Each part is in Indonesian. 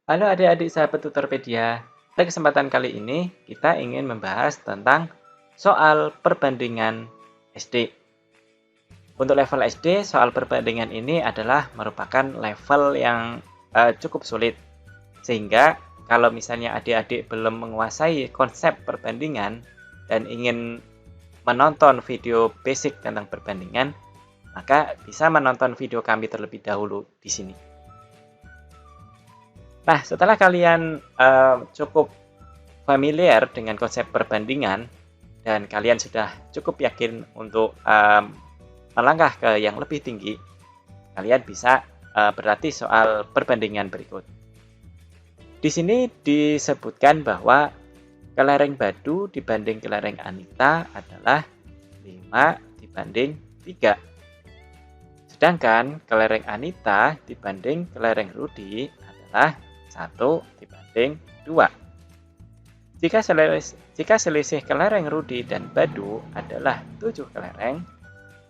Halo adik-adik sahabat Tutorpedia. Pada kesempatan kali ini, kita ingin membahas tentang soal perbandingan SD. Untuk level SD, soal perbandingan ini adalah merupakan level yang cukup sulit. Sehingga kalau misalnya adik-adik belum menguasai konsep perbandingan dan ingin menonton video basic tentang perbandingan, maka bisa menonton video kami terlebih dahulu di sini. Nah, setelah kalian cukup familiar dengan konsep perbandingan dan kalian sudah cukup yakin untuk melangkah ke yang lebih tinggi, kalian bisa berlatih soal perbandingan berikut. Di sini disebutkan bahwa kelereng Badu dibanding kelereng Anita adalah 5 dibanding 3. Sedangkan kelereng Anita dibanding kelereng Rudi adalah 1 dibanding 2. Jika selisih kelereng Rudi dan Badu adalah 7 kelereng,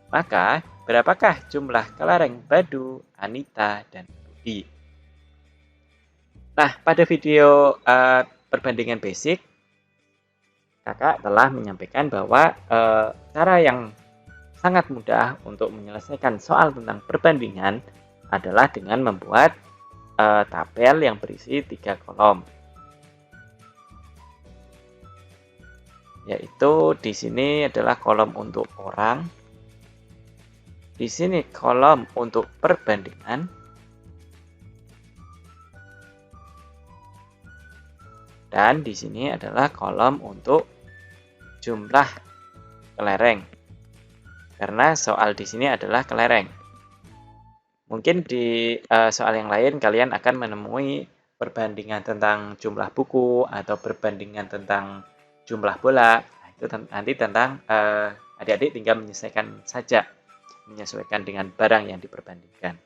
maka berapakah jumlah kelereng Badu, Anita, dan Rudi? Nah, pada video perbandingan basic, kakak telah menyampaikan bahwa cara yang sangat mudah untuk menyelesaikan soal tentang perbandingan adalah dengan membuat tabel yang berisi 3 kolom. Yaitu di sini adalah kolom untuk orang, di sini kolom untuk perbandingan, dan di sini adalah kolom untuk jumlah kelereng. Karena soal di sini adalah kelereng. Mungkin di soal yang lain kalian akan menemui perbandingan tentang jumlah buku atau perbandingan tentang jumlah bola. Nah, itu nanti tentang adik-adik tinggal menyesuaikan dengan barang yang diperbandingkan.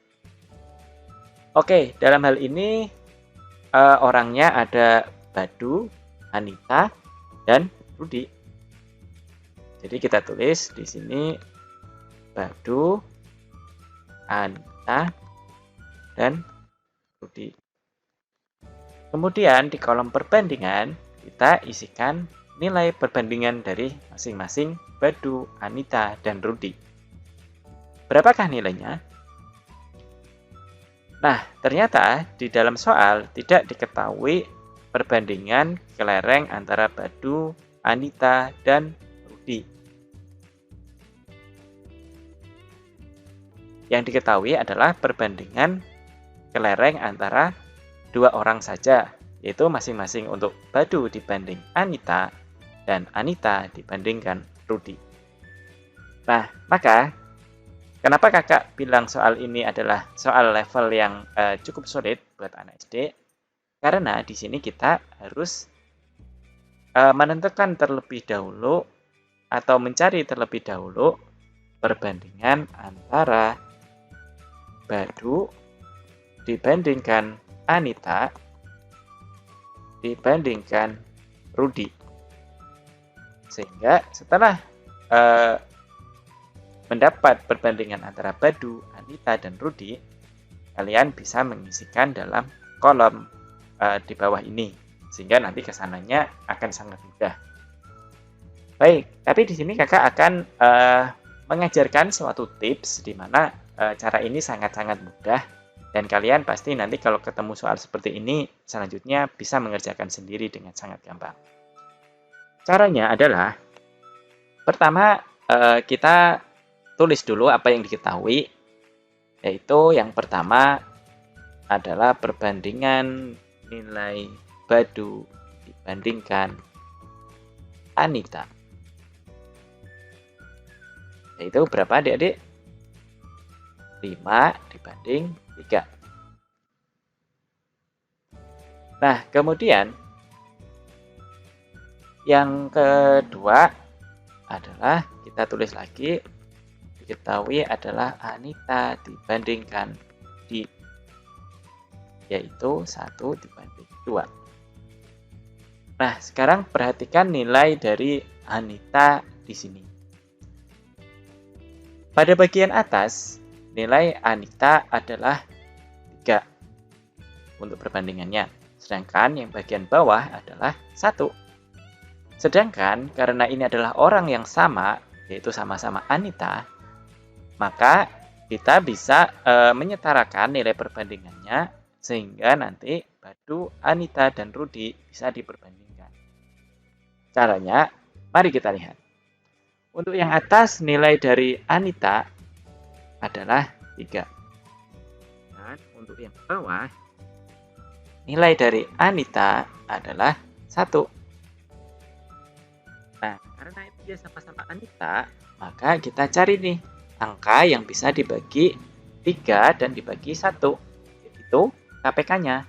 Oke, dalam hal ini orangnya ada Badu, Anita, dan Rudi. Jadi kita tulis di sini Badu, Anita, dan Rudi. Kemudian di kolom perbandingan kita isikan nilai perbandingan dari masing-masing Badu, Anita, dan Rudi. Berapakah nilainya? Nah, ternyata di dalam soal tidak diketahui perbandingan kelereng antara Badu, Anita, dan Rudi. Yang diketahui adalah perbandingan kelereng antara 2 orang saja, yaitu masing-masing untuk Badu dibanding Anita dan Anita dibandingkan Rudi. Nah, maka kenapa kakak bilang soal ini adalah soal level yang cukup sulit buat anak SD? Karena di sini kita harus menentukan terlebih dahulu atau mencari terlebih dahulu perbandingan antara Badu dibandingkan Anita dibandingkan Rudi. Sehingga setelah mendapat perbandingan antara Badu, Anita, dan Rudi, kalian bisa mengisikan dalam kolom di bawah ini. Sehingga nanti kesananya akan sangat mudah. Baik, tapi di sini kakak akan mengajarkan suatu tips di mana cara ini sangat-sangat mudah dan kalian pasti nanti kalau ketemu soal seperti ini selanjutnya bisa mengerjakan sendiri dengan sangat gampang. Caranya adalah pertama kita tulis dulu apa yang diketahui, yaitu yang pertama adalah perbandingan nilai Badu dibandingkan Anita. Yaitu berapa adik-adik? 5 dibanding 3. Nah, kemudian yang kedua adalah kita tulis lagi diketahui adalah Anita dibandingkan Rudi, yaitu 1 dibanding 2. Nah, sekarang perhatikan nilai dari Anita di sini. Pada bagian atas, nilai Anita adalah 3. untuk perbandingannya. Sedangkan yang bagian bawah adalah 1. Sedangkan karena ini adalah orang yang sama, yaitu sama-sama Anita, maka kita bisa menyetarakan nilai perbandingannya sehingga nanti Badu, Anita, dan Rudi bisa diperbandingkan. Caranya, mari kita lihat. Untuk yang atas, nilai dari Anita adalah 3. Dan untuk yang bawah, nilai dari Anita adalah 1. Nah, karena itu dia sama-sama Anita, maka kita cari nih angka yang bisa dibagi 3 dan dibagi 1. Yaitu KPK-nya.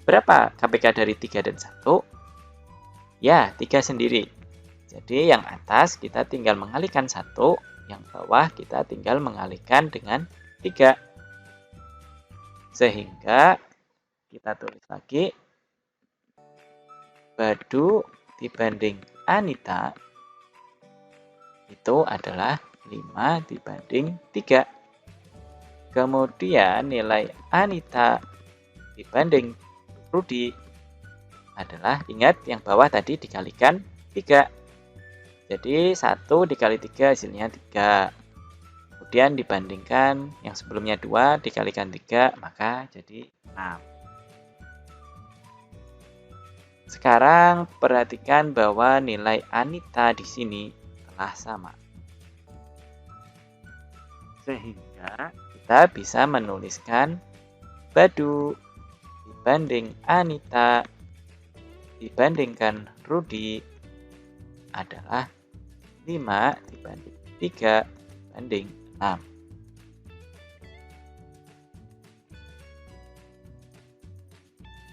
Berapa KPK dari 3 dan 1? Ya, 3 sendiri. Jadi yang atas kita tinggal mengalihkan 1, yang bawah kita tinggal mengalihkan dengan 3. Sehingga kita tulis lagi Badu dibanding Anita itu adalah 5 dibanding 3. Kemudian nilai Anita dibanding Rudi adalah, ingat yang bawah tadi dikalikan 3. Jadi 1 dikali 3 hasilnya 3. Kemudian dibandingkan yang sebelumnya 2 dikalikan 3, maka jadi 6. Sekarang perhatikan bahwa nilai Anita di sini telah sama. Sehingga kita bisa menuliskan Badu dibanding Anita dibandingkan Rudi adalah 5 dibanding 3 dibanding 6.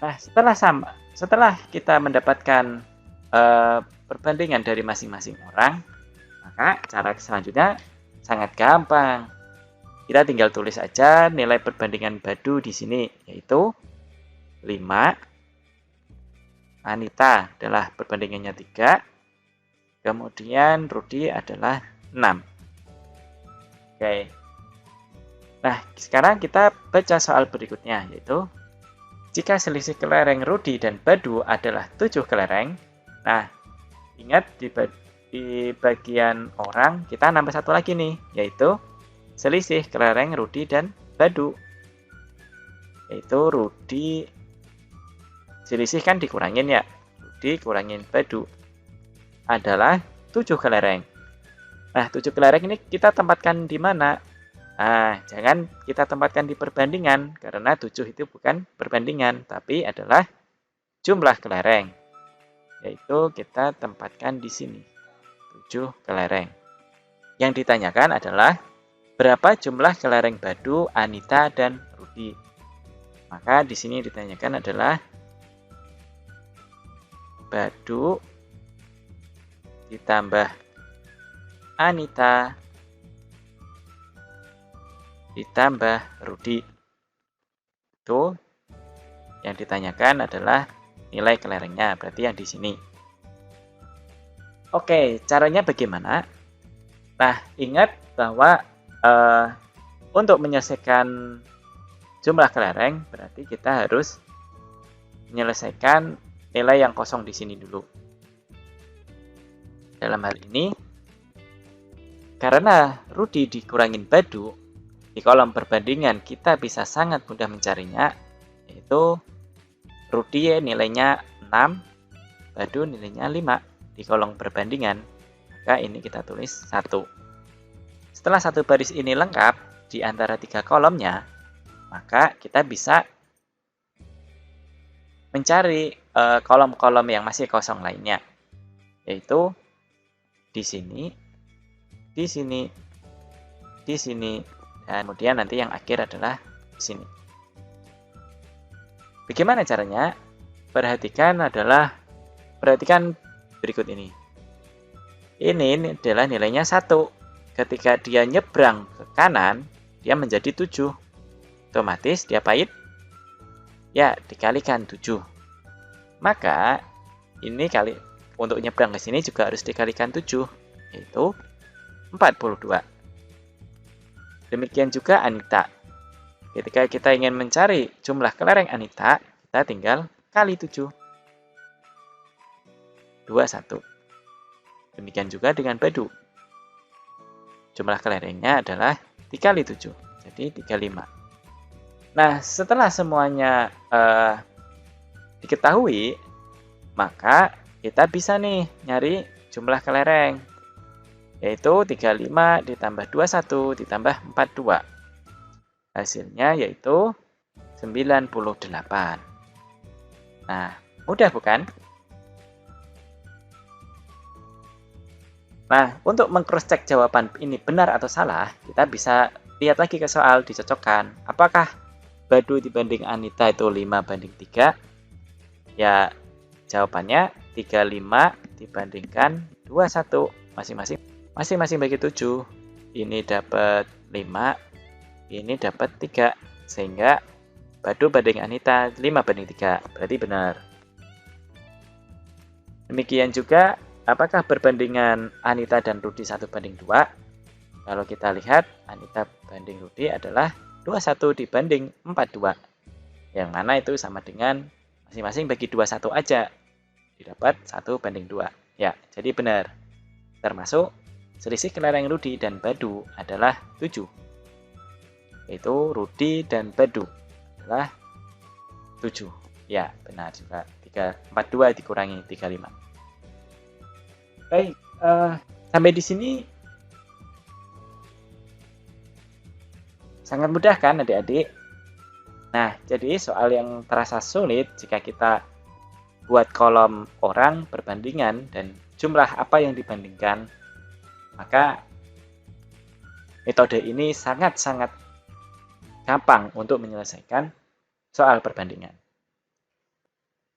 Nah, setelah kita mendapatkan perbandingan dari masing-masing orang, maka cara selanjutnya sangat gampang. Kita tinggal tulis aja nilai perbandingan Badu di sini, yaitu 5. Anita adalah perbandingannya 3. Kemudian Rudi adalah 6. Oke. Nah, sekarang kita baca soal berikutnya, yaitu jika selisih kelereng Rudi dan Badu adalah 7 kelereng. Nah, ingat di bagian orang kita nambah satu lagi nih, yaitu selisih kelereng Rudi dan Badu. Yaitu Rudi, selisih kan dikurangin ya, Rudi kurangin Badu adalah 7 kelereng. Nah, 7 kelereng ini kita tempatkan di mana? Nah, jangan kita tempatkan di perbandingan, karena 7 itu bukan perbandingan, tapi adalah jumlah kelereng. Yaitu kita tempatkan di sini, 7 kelereng. Yang ditanyakan adalah, berapa jumlah kelereng Badu, Anita, dan Rudi? Maka di sini ditanyakan adalah Badu ditambah Anita ditambah Rudi. Itu yang ditanyakan adalah nilai kelerengnya, berarti yang di sini. Oke, caranya bagaimana? Nah, ingat bahwa untuk menyelesaikan jumlah kelereng, berarti kita harus menyelesaikan nilai yang kosong di sini dulu. Dalam hal ini, karena Rudi dikurangin Badu, di kolom perbandingan kita bisa sangat mudah mencarinya, yaitu Rudi nilainya 6, Badu nilainya 5 di kolom perbandingan. Maka ini kita tulis 1. Setelah satu baris ini lengkap di antara 3 kolomnya, maka kita bisa mencari kolom-kolom yang masih kosong lainnya, yaitu di sini, di sini, di sini, dan kemudian nanti yang akhir adalah di sini. Bagaimana caranya? Perhatikan berikut ini. Ini adalah nilainya 1. Ketika dia nyebrang ke kanan, dia menjadi 7. Otomatis dia pahit? Ya, dikalikan 7. Maka, ini untuk nyebrang ke sini juga harus dikalikan 7, yaitu 42. Demikian juga Anita. ketika kita ingin mencari jumlah kelereng Anita, kita tinggal kali 7. 21. Demikian juga dengan Badu. Jumlah kelerengnya adalah 3 kali 7, jadi 35. Nah, setelah semuanya diketahui, maka kita bisa nih nyari jumlah kelereng, yaitu 35 ditambah 21 ditambah 42. Hasilnya yaitu 98. Nah, mudah bukan? Nah, untuk meng-cross-check jawaban ini benar atau salah, kita bisa lihat lagi ke soal, dicocokkan. Apakah Badu dibanding Anita itu 5 banding 3? Ya, jawabannya 35 dibandingkan 21. Masing-masing bagi 7. Ini dapat 5, ini dapat 3. Sehingga Badu banding Anita 5 banding 3. Berarti benar. Demikian juga, apakah perbandingan Anita dan Rudi 1 banding 2? Kalau kita lihat, Anita banding Rudi adalah 21 dibanding 42. Yang mana itu sama dengan masing-masing bagi 21 aja. Didapat 1 banding 2. Ya, jadi benar. Termasuk selisih kelereng Rudi dan Badu adalah 7. Yaitu Rudi dan Badu adalah 7. Ya, benar juga. 42 dikurangi 35. Baik, sampai di sini sangat mudah kan adik-adik? Nah, jadi soal yang terasa sulit jika kita buat kolom orang perbandingan dan jumlah apa yang dibandingkan, maka metode ini sangat-sangat gampang untuk menyelesaikan soal perbandingan.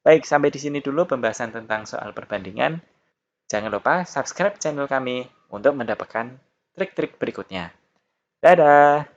Baik, sampai di sini dulu pembahasan tentang soal perbandingan. Jangan lupa subscribe channel kami untuk mendapatkan trik-trik berikutnya. Dadah!